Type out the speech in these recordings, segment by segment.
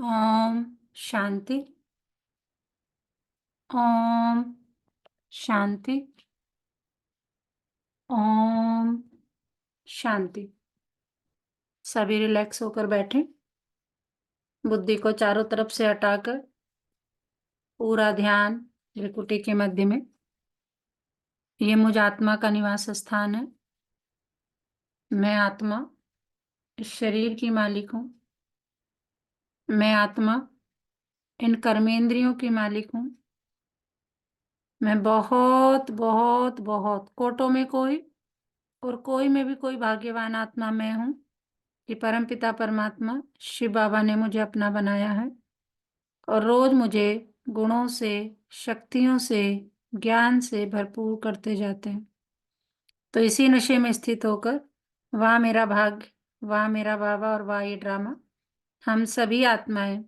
ओम शांति। ओम शांति। ओम शांति। सभी रिलैक्स होकर बैठें। बुद्धि को चारों तरफ से हटाकर पूरा ध्यान त्रिकुटी के मध्य में। ये मुझ आत्मा का निवास स्थान है। मैं आत्मा इस शरीर की मालिक हूँ। मैं आत्मा इन कर्मेंद्रियों की मालिक हूँ। मैं बहुत बहुत बहुत कोटों में कोई और कोई में भी कोई भाग्यवान आत्मा मैं हूँ कि परमपिता परमात्मा शिव बाबा ने मुझे अपना बनाया है और रोज मुझे गुणों से, शक्तियों से, ज्ञान से भरपूर करते जाते हैं। तो इसी नशे में स्थित होकर वाह मेरा भाग्य, वाह मेरा बाबा और वाह ये ड्रामा, हम सभी आत्माएं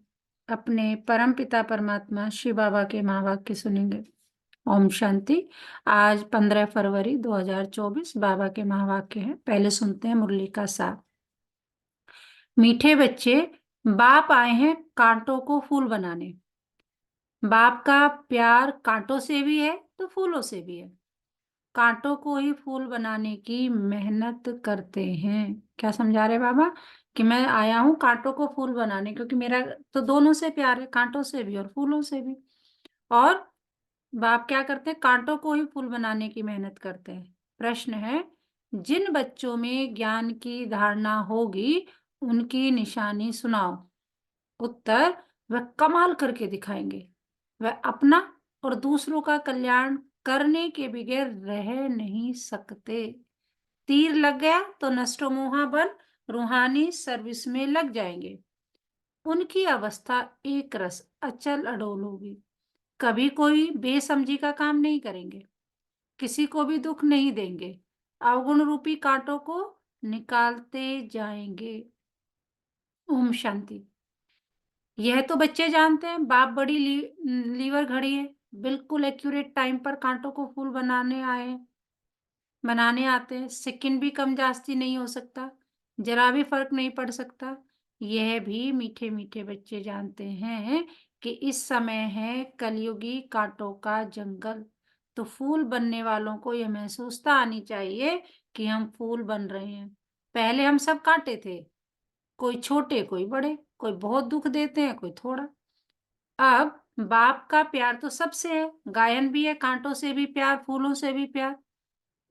अपने परमपिता परमात्मा शिव बाबा के महावाक्य सुनेंगे। ओम शांति। आज 15 फरवरी 2024 बाबा के महावाक्य हैं। पहले सुनते हैं मुरली का सार। मीठे बच्चे, बाप आए हैं कांटों को फूल बनाने। बाप का प्यार कांटों से भी है तो फूलों से भी है। कांटों को ही फूल बनाने की मेहनत करते हैं। क्या समझा रहे बाबा कि मैं आया हूं कांटों को फूल बनाने, क्योंकि मेरा तो दोनों से प्यार है, कांटों से भी और फूलों से भी। और बाप क्या करते हैं? कांटों को ही फूल बनाने की मेहनत करते हैं। प्रश्न है, जिन बच्चों में ज्ञान की धारणा होगी उनकी निशानी सुनाओ। उत्तर, वह कमाल करके दिखाएंगे। वह अपना और दूसरों का कल्याण करने के बगैर रह नहीं सकते। तीर लग गया तो नष्टो मोहा बन रूहानी सर्विस में लग जाएंगे। उनकी अवस्था एक रस अचल अडोल होगी। कभी कोई बेसमझी का काम नहीं करेंगे, किसी को भी दुख नहीं देंगे, अवगुण रूपी कांटों को निकालते जाएंगे। ओम शांति। यह तो बच्चे जानते हैं, बाप बड़ी लीवर घड़ी है, बिल्कुल एक्यूरेट टाइम पर कांटों को फूल बनाने आते हैं। सेकंड भी कम जास्ती नहीं हो सकता, जरा भी फर्क नहीं पड़ सकता। यह भी मीठे मीठे बच्चे जानते हैं कि इस समय है कलयुगी कांटों का जंगल। तो फूल बनने वालों को यह महसूसता आनी चाहिए कि हम फूल बन रहे हैं। पहले हम सब कांटे थे, कोई छोटे कोई बड़े, कोई बहुत दुख देते हैं कोई थोड़ा। अब बाप का प्यार तो सबसे है, गायन भी है, कांटों से भी प्यार, फूलों से भी प्यार।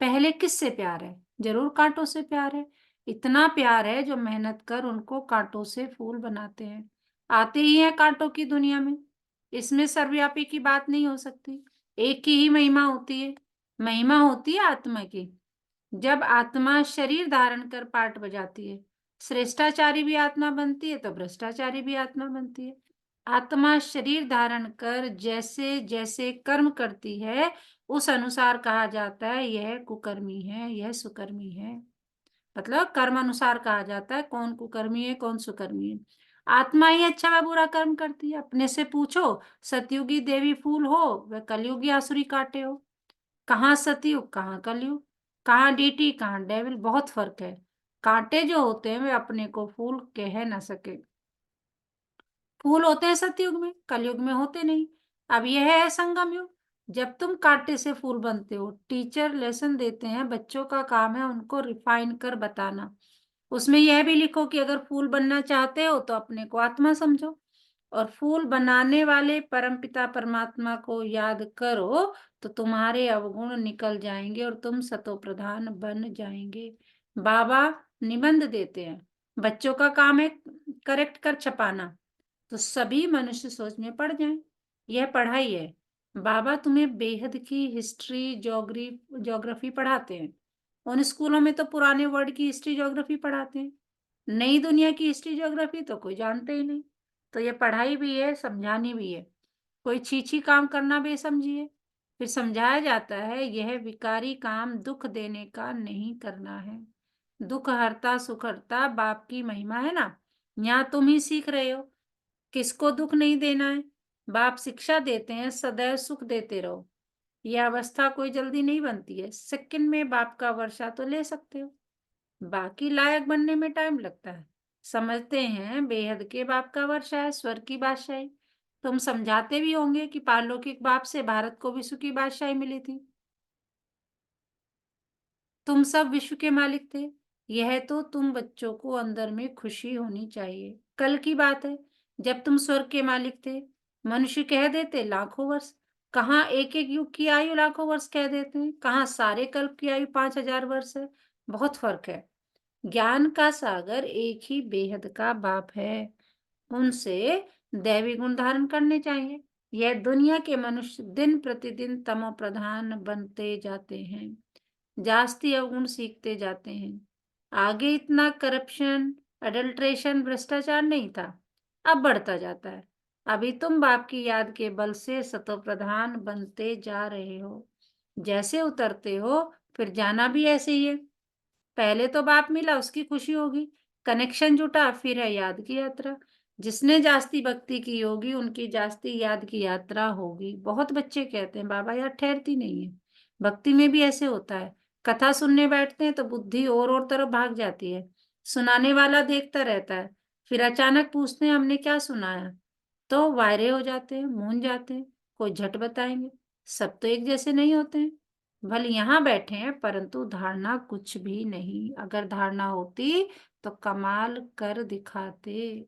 पहले किससे प्यार है? जरूर कांटों से प्यार है। इतना प्यार है जो मेहनत कर उनको कांटों से फूल बनाते हैं। आते ही हैं कांटों की दुनिया में। इसमें सर्वव्यापी की बात नहीं हो सकती। एक की ही महिमा होती है। महिमा होती है आत्मा की। जब आत्मा शरीर धारण कर पाठ बजाती है, श्रेष्ठाचारी भी आत्मा बनती है तो भ्रष्टाचारी भी आत्मा बनती है। आत्मा शरीर धारण कर जैसे जैसे कर्म करती है उस अनुसार कहा जाता है यह कुकर्मी है, यह सुकर्मी है। मतलब कर्म अनुसार कहा जाता है कौन कुकर्मी है कौन सुकर्मी है। आत्मा ही अच्छा व बुरा कर्म करती है। अपने से पूछो, सतयुगी देवी फूल हो वह कलयुगी आसुरी काटे हो। कहाँ सतयुग कहाँ कलयुग, कहाँ डीटी कहाँ डेविल, बहुत फर्क है। कांटे जो होते हैं वे अपने को फूल कह ना सके। फूल होते हैं सतयुग में, कलयुग में होते नहीं। अब यह है संगम युग, जब तुम कांटे से फूल बनते हो। टीचर लेसन देते हैं, बच्चों का काम है उनको रिफाइन कर बताना। उसमें यह भी लिखो कि अगर फूल बनना चाहते हो तो अपने को आत्मा समझो और फूल बनाने वाले परमपिता परमात्मा को याद करो, तो तुम्हारे अवगुण निकल जाएंगे और तुम सतो प्रधान बन जाएंगे। बाबा निबंध देते हैं, बच्चों का काम है करेक्ट कर छपाना, तो सभी मनुष्य सोच में पड़ जाएं। यह पढ़ाई है। बाबा तुम्हें बेहद की हिस्ट्री ज्योग्राफी पढ़ाते हैं। उन स्कूलों में तो पुराने वर्ल्ड की हिस्ट्री ज्योग्राफी पढ़ाते हैं, नई दुनिया की हिस्ट्री ज्योग्राफी तो कोई जानते ही नहीं। तो ये पढ़ाई भी है, समझानी भी है। कोई छीछी काम करना बेसमझी है। फिर समझाया जाता है यह विकारी काम दुख देने का नहीं करना है। दुख हरता सुख हरता बाप की महिमा है ना। यहाँ तुम ही सीख रहे हो किसको दुख नहीं देना है। बाप शिक्षा देते हैं सदैव सुख देते रहो। यह अवस्था कोई जल्दी नहीं बनती है, सेकंड में बाप का वर्षा तो ले सकते हो, बाकी लायक बनने में टाइम लगता है। समझते हैं बेहद के बाप का वर्षा है स्वर्ग की बादशाही। तुम समझाते भी होंगे कि पारलौकिक बाप से भारत को विश्व की बादशाही मिली थी। तुम सब विश्व के मालिक थे। यह तो तुम बच्चों को अंदर में खुशी होनी चाहिए। कल की बात है, जब तुम स्वर्ग के मालिक थे, मनुष्य कह देते लाखों वर्ष। कहाँ एक एक युग की आयु लाखों वर्ष कह देते हैं, कहाँ सारे कल्प की आयु 5,000 वर्ष है। बहुत फर्क है। ज्ञान का सागर एक ही बेहद का बाप है। उनसे दैवी गुण धारण करने चाहिए। यह दुनिया के मनुष्य दिन प्रतिदिन तमो प्रधान बनते जाते हैं, जास्ती अवगुण सीखते जाते हैं। आगे इतना करप्शन, अडल्ट्रेशन, भ्रष्टाचार नहीं था, अब बढ़ता जाता है। अभी तुम बाप की याद के बल से सतो प्रधान बनते जा रहे हो। जैसे उतरते हो, फिर जाना भी ऐसे ही है। पहले तो बाप मिला, उसकी खुशी होगी, कनेक्शन जुटा, फिर है याद की यात्रा। जिसने जास्ती भक्ति की होगी, उनकी जास्ती याद की यात्रा होगी। बहुत बच्चे कहते हैं बाबा याद ठहरती नहीं है। भक्ति में भी ऐसे होता है। कथा सुनने बैठते हैं तो बुद्धि और तरफ भाग जाती है। सुनाने वाला देखता रहता है, फिर अचानक पूछते हैं हमने क्या सुनाया, तो वायरे हो जाते हैं, मूंझ जाते हैं। कोई झट बताएंगे। सब तो एक जैसे नहीं होते हैं। भले यहाँ बैठे हैं, परंतु धारणा कुछ भी नहीं। अगर धारणा होती तो कमाल कर दिखाते।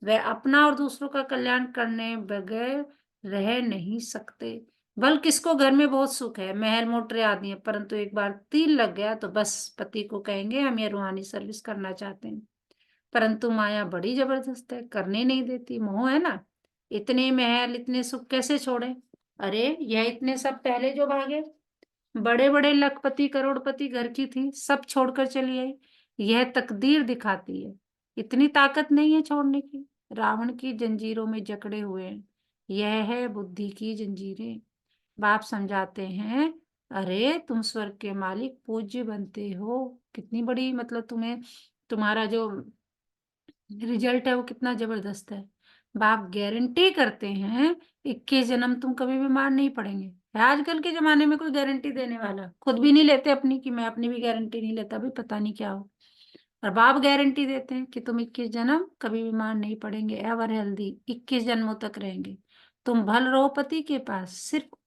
वह अपना और दूसरों का कल्याण करने बगैर रह नहीं सकते। बल किसको घर में बहुत सुख है, महल मोटरे आदि है, परंतु एक बार तीर लग गया तो बस पति को कहेंगे हम ये रूहानी सर्विस करना चाहते हैं। परंतु माया बड़ी जबरदस्त है, करने नहीं देती, मोह है ना। इतने महल इतने सुख कैसे छोड़े। अरे यह इतने सब पहले जो भागे, बड़े बड़े लखपति करोड़पति घर की थी, सब छोड़कर चली आई। यह तकदीर दिखाती है, इतनी ताकत नहीं है छोड़ने की। रावण की जंजीरों में जकड़े हुए हैं। यह है बुद्धि की जंजीरें। बाप समझाते हैं, अरे तुम स्वर्ग के मालिक पूज्य बनते हो। कितनी बड़ी, मतलब तुम्हें, तुम्हारा जो रिजल्ट है वो कितना जबरदस्त है। बाप गारंटी करते हैं 21 जन्म तुम कभी बीमार नहीं पड़ेंगे। है आजकल के जमाने में कोई गारंटी देने वाला, खुद भी नहीं लेते अपनी, कि मैं अपनी भी गारंटी नहीं लेता, भाई पता नहीं क्या हो। और बाप गारंटी देते हैं कि तुम 21 जन्म कभी बीमार नहीं पड़ेंगे, एवर हेल्दी 21 जन्मों तक रहेंगे। तुम भल रहो पति के पास, सिर्फ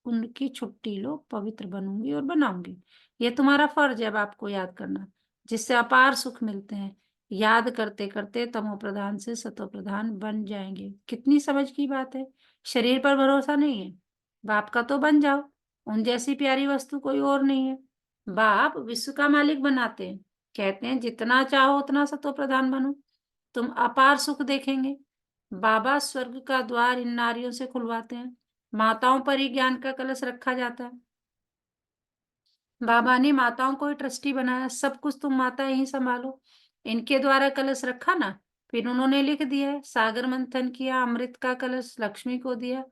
उनकी छुट्टी लो, पवित्र बनूंगी और बनाऊंगी। ये तुम्हारा फर्ज है बाप को याद करना, जिससे अपार सुख मिलते हैं। याद करते करते तमो प्रधान से सतो प्रधान बन जाएंगे। कितनी समझ की बात है। शरीर पर भरोसा नहीं है, बाप का तो बन जाओ। उन जैसी प्यारी वस्तु कोई और नहीं है। बाप विश्व का मालिक बनाते हैं, कहते हैं जितना चाहो उतना सतो प्रधान बनो, तुम अपार सुख देखेंगे। बाबा स्वर्ग का द्वार इन नारियों से खुलवाते हैं। माताओं पर ही ज्ञान का कलश रखा जाता है। बाबा ने माताओं को ही ट्रस्टी बनाया, सब कुछ तुम माता ही संभालो। इनके द्वारा कलश रखा ना, फिर उन्होंने लिख दिया है, सागर मंथन किया, अमृत का कलश लक्ष्मी को दिया।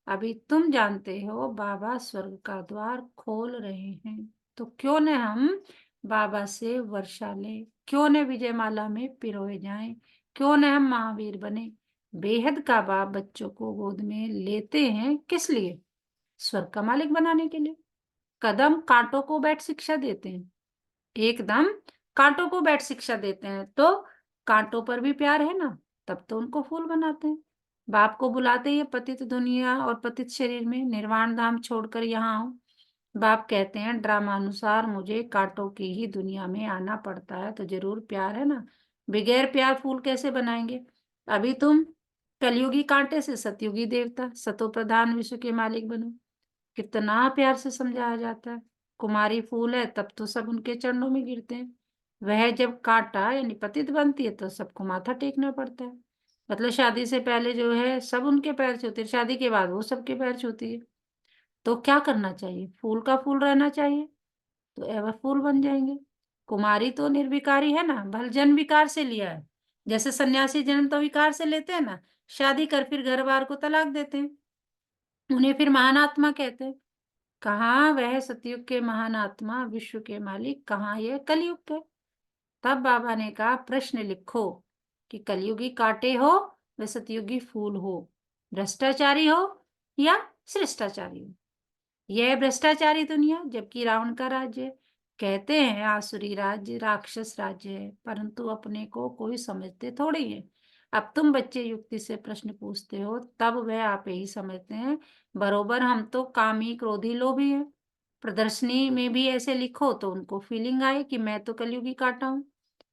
अभी तुम जानते हो बाबा स्वर्ग का द्वार खोल रहे हैं, तो क्यों न हम बाबा से वर्षा ले, क्यों न विजयमाला में पिरोए जाएं, क्यों न हम महावीर बने। बेहद का बाप बच्चों को गोद में लेते हैं किस लिए, स्वर्ग का मालिक बनाने के लिए। कदम कांटों को बैठ शिक्षा देते हैं, एकदम कांटों को बैठ शिक्षा देते हैं, तो कांटों पर भी प्यार है ना, तब तो उनको फूल बनाते हैं। बाप को बुलाते हैं पतित दुनिया और पतित शरीर में, निर्वाण धाम छोड़कर यहाँ आओ। बाप कहते हैं ड्रामा अनुसार मुझे कांटों की ही दुनिया में आना पड़ता है, तो जरूर प्यार है ना, बगैर प्यार फूल कैसे बनाएंगे। अभी तुम कलयुगी कांटे से सतयुगी देवता, सतो प्रधान विश्व के मालिक बनो। कितना प्यार से समझाया जाता है। कुमारी फूल है तब तो सब उनके चरणों में गिरते हैं, वह जब कांटा यानी पतित बनती है तो सबको माथा टेकना पड़ता है। मतलब शादी से पहले जो है सब उनके पैर छूते हैं, शादी के बाद वो सबके पैर छूती है। तो क्या करना चाहिए, फूल का फूल रहना चाहिए, तो एवर फूल बन जाएंगे। कुमारी तो निर्विकारी है ना, भल जन्म विकार से लिया है। जैसे सन्यासी जन्म तो विकार से लेते हैं ना, शादी कर फिर घर बार को तलाक देते हैं, उन्हें फिर महान आत्मा कहते हैं। कहाँ वह सतयुग के महान आत्मा, विश्व के मालिक, कहाँ ये कलयुग के। तब बाबा ने कहा प्रश्न लिखो कि कलयुगी कांटे हो व सतयुगी फूल हो, भ्रष्टाचारी हो या शिष्टाचारी हो। यह भ्रष्टाचारी दुनिया, जबकि रावण का राज्य है। कहते हैं आसुरी राज्य राक्षस राज्य है, परंतु अपने को कोई समझते थोड़ी है। अब तुम बच्चे युक्ति से प्रश्न पूछते हो, तब वह आप ही समझते हैं। बरोबर हम तो कामी, क्रोधी, लोभी है। प्रदर्शनी में भी ऐसे लिखो तो उनको फीलिंग आए कि मैं तो कलयुगी कांटा हूँ।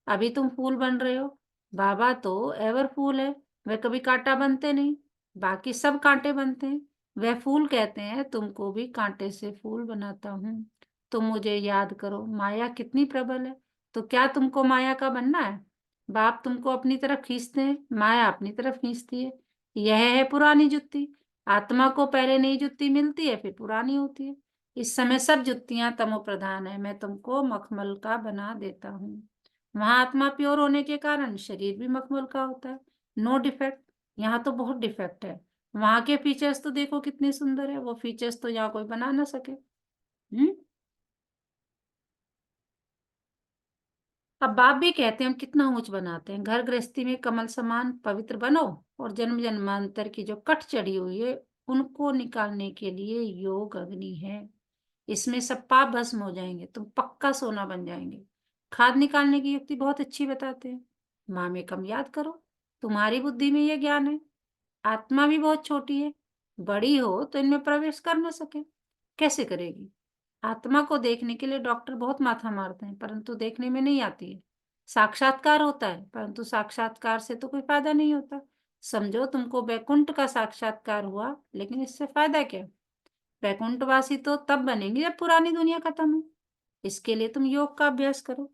अभी तुम फूल बन रहे हो, बाबा तो एवर फूल है, वह कभी कांटा बनते नहीं, बाकी सब कांटे बनते हैं। वह फूल कहते हैं तुमको भी कांटे से फूल बनाता हूँ। तुम मुझे याद करो, माया कितनी प्रबल है। तो क्या तुमको माया का बनना है? बाप तुमको अपनी तरफ खींचते हैं, माया अपनी तरफ खींचती है। यह है पुरानी जुत्ती। आत्मा को पहले नई जुत्ती मिलती है, फिर पुरानी होती है। इस समय सब जुत्तियां तमो प्रधान है, मैं तुमको मखमल का बना देता हूँ। वहां आत्मा प्योर होने के कारण शरीर भी मखमल का होता है। No defect. यहाँ तो बहुत डिफेक्ट है। वहां के फीचर्स तो देखो कितने सुंदर है, वो फीचर्स तो यहाँ कोई बना ना सके। अब बाप भी कहते हैं हम कितना ऊंच बनाते हैं, घर गृहस्थी में कमल समान पवित्र बनो, और जन्म जन्मांतर की जो कट चढ़ी हुई है उनको निकालने के लिए योग अग्नि है। इसमें सब पाप भस्म हो जाएंगे, तुम पक्का सोना बन जाएंगे। खाद निकालने की युक्ति बहुत अच्छी बताते हैं। माँ में कम याद करो, तुम्हारी बुद्धि में ये ज्ञान है। आत्मा भी बहुत छोटी है, बड़ी हो तो इनमें प्रवेश कर ना सके, कैसे करेगी? आत्मा को देखने के लिए डॉक्टर बहुत माथा मारते हैं, परंतु देखने में नहीं आती है। साक्षात्कार होता है, परंतु साक्षात्कार से तो कोई फायदा नहीं होता। समझो तुमको वैकुंठ का साक्षात्कार हुआ, लेकिन इससे फायदा क्या? वैकुंठवासी तो तब बनेंगे जब पुरानी दुनिया खत्म हो। इसके लिए तुम योग का अभ्यास करो।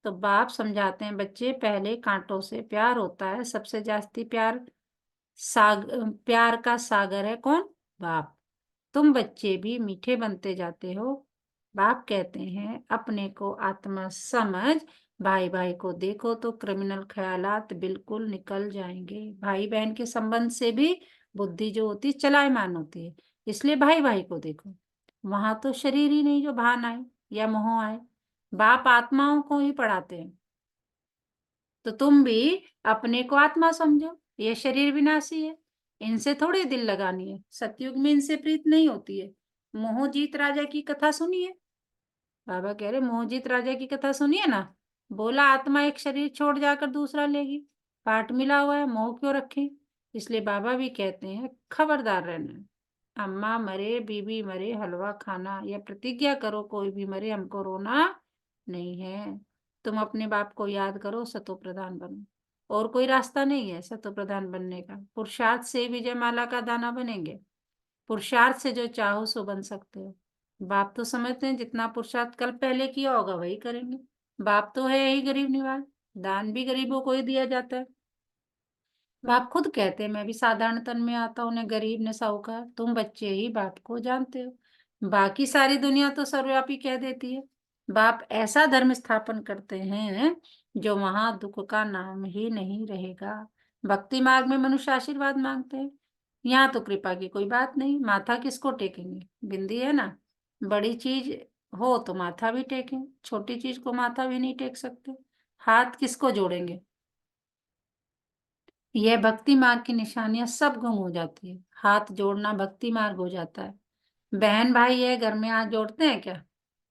तो बाप समझाते हैं, बच्चे पहले कांटों से प्यार होता है, सबसे जास्ती प्यार प्यार का सागर है कौन? बाप। तुम बच्चे भी मीठे बनते जाते हो। बाप कहते हैं अपने को आत्मा समझ, भाई भाई को देखो तो क्रिमिनल ख्यालात बिल्कुल निकल जाएंगे। भाई बहन के संबंध से भी बुद्धि जो होती है चलायमान होती है, इसलिए भाई भाई को देखो। वहां तो शरीर ही नहीं जो भान आए या मोह आए। बाप आत्माओं को ही पढ़ाते हैं, तो तुम भी अपने को आत्मा समझो। ये शरीर विनाशी है, इनसे थोड़ी दिल लगानी है। सतयुग में इनसे प्रीत नहीं होती है। मोहजीत राजा की कथा सुनिए। बाबा कह रहे मोहजीत राजा की कथा सुनिए ना। बोला आत्मा एक शरीर छोड़ जाकर दूसरा लेगी, पाठ मिला हुआ है, मोह क्यों रखे? इसलिए बाबा भी कहते हैं खबरदार रहना। अम्मा मरे, बीबी मरे, हलवा खाना, या प्रतिज्ञा करो कोई भी मरे हमको रोना नहीं है। तुम अपने बाप को याद करो, सतो प्रधान बनो। और कोई रास्ता नहीं है सतो प्रधान बनने का। पुरुषार्थ से विजय माला का दाना बनेंगे। पुरुषार्थ से जो चाहो सो बन सकते हो। बाप तो समझते हैं जितना पुरुषार्थ कल पहले किया होगा वही करेंगे। बाप तो है ही गरीब निवाज, दान भी गरीबों को ही दिया जाता है। बाप खुद कहते हैं मैं भी साधारण तन में आता हूँ, न गरीब न साहूकार। तुम बच्चे ही बाप को जानते हो, बाकी सारी दुनिया तो सर्वव्यापी कह देती है। बाप ऐसा धर्म स्थापन करते हैं जो वहां दुख का नाम ही नहीं रहेगा। भक्ति मार्ग में मनुष्य आशीर्वाद मांगते हैं, यहाँ तो कृपा की कोई बात नहीं। माथा किसको टेकेंगे? बिंदी है ना। बड़ी चीज हो तो माथा भी टेकें, छोटी चीज को माथा भी नहीं टेक सकते। हाथ किसको जोड़ेंगे? यह भक्ति मार्ग की निशानियां सब गुम हो जाती है। हाथ जोड़ना भक्ति मार्ग हो जाता है। बहन भाई है, घर में हाथ जोड़ते हैं क्या?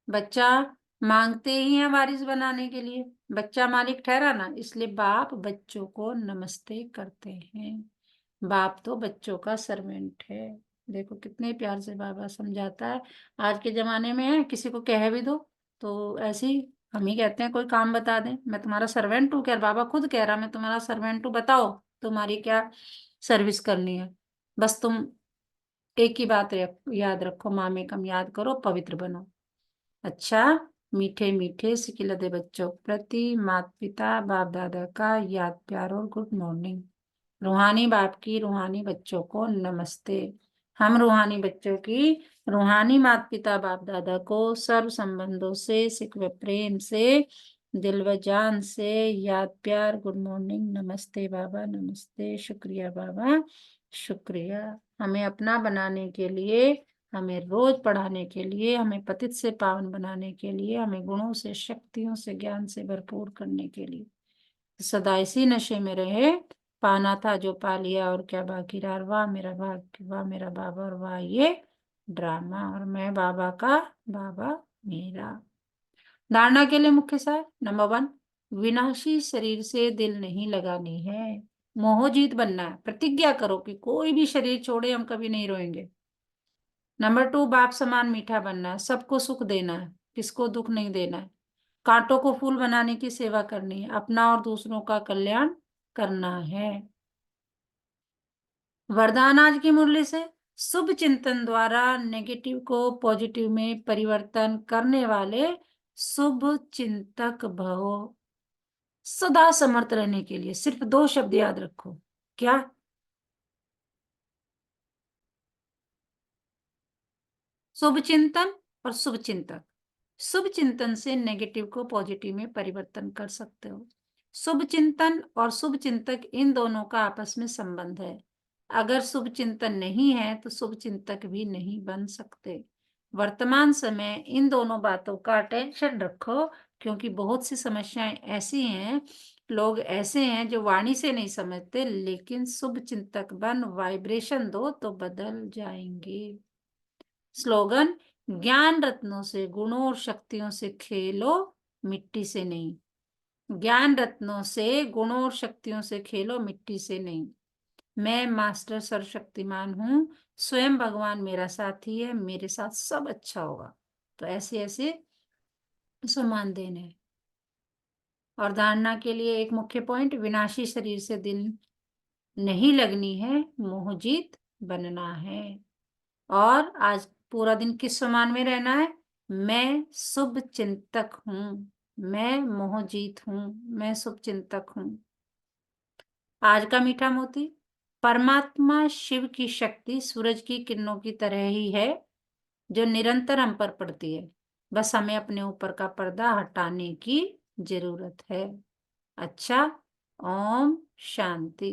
बच्चा मांगते ही है वारिस बनाने के लिए, बच्चा मालिक ठहरा ना, इसलिए बाप बच्चों को नमस्ते करते हैं। बाप तो बच्चों का सर्वेंट है। देखो कितने प्यार से बाबा समझाता है। आज के जमाने में है किसी को कह भी दो तो ऐसे ही हम ही कहते हैं कोई काम बता दें, मैं तुम्हारा सर्वेंट हूँ क्या? बाबा खुद कह रहा मैं तुम्हारा सर्वेंट हूँ, बताओ तुम्हारी क्या सर्विस करनी है। बस तुम एक ही बात याद रखो, माँ में कम याद करो, पवित्र बनो। अच्छा, मीठे मीठे सिकिलते बच्चों प्रति माता पिता बाप दादा का याद प्यार और गुड मॉर्निंग। रूहानी बाप की रूहानी बच्चों को नमस्ते। हम रूहानी बच्चों की रूहानी माता पिता बाप दादा को सर्व संबंधों से सिकवे प्रेम से दिल व जान से याद प्यार गुड मॉर्निंग नमस्ते बाबा नमस्ते, शुक्रिया बाबा शुक्रिया। हमें अपना बनाने के लिए, हमें रोज पढ़ाने के लिए, हमें पतित से पावन बनाने के लिए, हमें गुणों से शक्तियों से ज्ञान से भरपूर करने के लिए सदा इसी नशे में रहे। पाना था जो पा लिया और क्या बाकी रहा, वाह मेरा भाग्य, वाह मेरा बाबा, और वाह ये ड्रामा, और मैं बाबा का, बाबा मेरा। धारणा के लिए मुख्य सार नंबर 1, विनाशी शरीर से दिल नहीं लगानी है। मोहजीत बनना है। प्रतिज्ञा करो कि कोई भी शरीर छोड़े हम कभी नहीं रोएंगे। नंबर 2, बाप समान मीठा बनना है। सबको सुख देना है, किसको दुख नहीं देना है। कांटों को फूल बनाने की सेवा करनी है, अपना और दूसरों का कल्याण करना है। वरदान आज की मुरली से शुभ चिंतन द्वारा नेगेटिव को पॉजिटिव में परिवर्तन करने वाले शुभ चिंतक भव। सदा समर्थ रहने के लिए सिर्फ 2 शब्द याद रखो। क्या? शुभ चिंतन और शुभ चिंतक। शुभ चिंतन से नेगेटिव को पॉजिटिव में परिवर्तन कर सकते हो। शुभ चिंतन और शुभ चिंतक इन दोनों का आपस में संबंध है। अगर शुभ चिंतन नहीं है तो शुभ चिंतक भी नहीं बन सकते। वर्तमान समय इन दोनों बातों का टेंशन रखो, क्योंकि बहुत सी समस्याएं ऐसी हैं, लोग ऐसे हैं जो वाणी से नहीं समझते, लेकिन शुभ चिंतक बन वाइब्रेशन दो तो बदल जाएंगे। स्लोगन, ज्ञान रत्नों से गुणों और शक्तियों से खेलो, मिट्टी से नहीं। ज्ञान रत्नों से गुणों और शक्तियों से खेलो, मिट्टी से नहीं। मैं मास्टर सर्वशक्तिमान हूँ, स्वयं भगवान मेरा साथी है, मेरे साथ सब अच्छा होगा। तो ऐसे ऐसे सम्मान देने। और धारणा के लिए एक मुख्य पॉइंट, विनाशी शरीर से दिल नहीं लगनी है, मोहजीत बनना है। और आज पूरा दिन किस सम्मान में रहना है? मैं शुभ चिंतक हूँ, मैं मोहजीत हूँ, मैं शुभ चिंतक हूँ। आज का मीठा मोती, परमात्मा शिव की शक्ति सूरज की किरणों की तरह ही है, जो निरंतर हम पर पड़ती है। बस हमें अपने ऊपर का पर्दा हटाने की जरूरत है। अच्छा, ओम शांति।